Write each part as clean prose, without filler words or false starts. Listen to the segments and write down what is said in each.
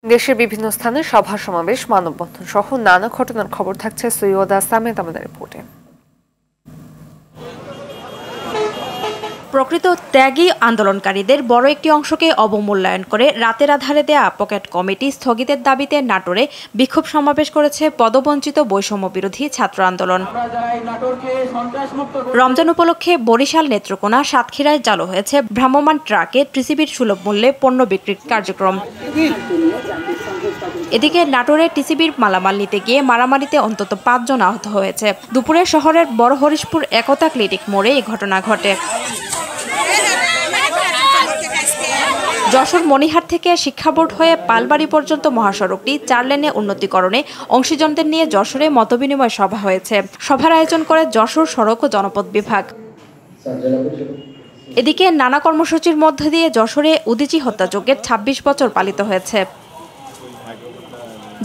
দেশের বিভিন্ন স্থানে সভা সমাবেশ, মানববন্ধন সহ নানা ঘটনার খবর থাকছে সৈয়দা সামেদ আমাদের রিপোর্টে। প্রকৃত ত্যাগী আন্দোলনকারীদের বড় একটি অংশকে অবমূল্যায়ন করে রাতের আধারে দেয়া পকেট কমিটি স্থগিতের দাবিতে নাটোরে বিক্ষোভ সমাবেশ করেছে পদবঞ্চিত বৈষম্য বিরোধী ছাত্র আন্দোলন। রমজান উপলক্ষে বরিশাল, নেত্রকোনা, সাতক্ষীরায় চালু হয়েছে ভ্রাম্যমাণ ট্রাকে টিসিবির সুলভ মূল্যে পণ্য বিক্রির কার্যক্রম। এদিকে নাটোরে টিসিবির মালামাল নিতে গিয়ে মারামারিতে অন্তত 5 জন আহত হয়েছে। দুপুরে শহরের বড় হরিশপুর একতা ক্লিনিক মোড়ে এই ঘটনা ঘটে। যশোর মনিহাট থেকে শিক্ষা বোর্ড হয়ে পালবাড়ি পর্যন্ত মহাসড়কটি 4 লেনে উন্নতিকরণে অংশীজনদের নিয়ে যশোরে মতবিনিময় সভা হয়েছে। সভার আয়োজন করে যশোর সড়ক ও জনপথ বিভাগ। এদিকে নানা কর্মসূচির মধ্য দিয়ে যশোরে উদীচী হত্যাযজ্ঞের 26 বছর পালিত হয়েছে।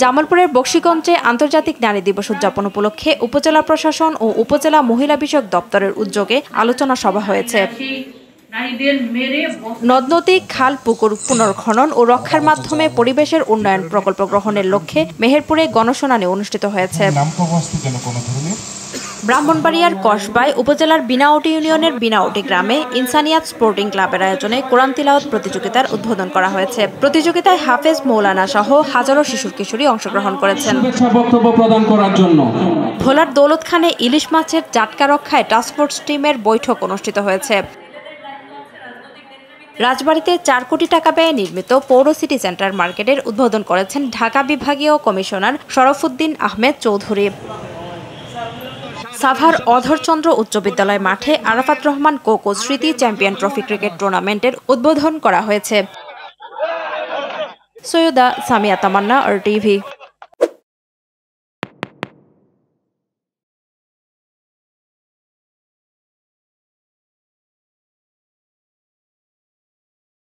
জামালপুরের বক্সিগঞ্জে আন্তর্জাতিক নারী দিবস উদযাপন উপলক্ষে উপজেলা প্রশাসন ও উপজেলা মহিলা বিষয়ক দপ্তরের উদ্যোগে আলোচনা সভা হয়েছে। নদ নদী, খাল, পুকুর পুনর্খনন ও রক্ষার মাধ্যমে পরিবেশের উন্নয়ন প্রকল্প গ্রহণের লক্ষ্যে মেহেরপুরে গণশুনানি অনুষ্ঠিত হয়েছে। ব্রাহ্মণবাড়িয়ার কসবায় উপজেলার বিনাউটি ইউনিয়নের বিনাউটি গ্রামে ইনসানিয়াত স্পোর্টিং ক্লাবের আয়োজনে কোরআন তিলাওয়াত প্রতিযোগিতার উদ্বোধন করা হয়েছে। প্রতিযোগিতায় হাফেজ, মৌলানা সহ হাজারো শিশুর কিশোরী অংশগ্রহণ করেছেন। ভোলার দৌলতখানে ইলিশ মাছের জাটকা রক্ষায় টাস্কফোর্স টিমের বৈঠক অনুষ্ঠিত হয়েছে। রাজবাড়ীতে 4 কোটি টাকা ব্যয়ে নির্মিত পৌর সিটি সেন্টার মার্কেটের উদ্বোধন করেছেন ঢাকা বিভাগীয় কমিশনার শরফুদ্দিন আহমেদ চৌধুরী। সাভার অধরচন্দ্র উচ্চ বিদ্যালয় মাঠে আরাফাত রহমান কোকো স্মৃতি চ্যাম্পিয়ন ট্রফি ক্রিকেট টুর্নামেন্টের উদ্বোধন করা হয়েছে। সৈয়দা সামিয়া তামান্না, RTV।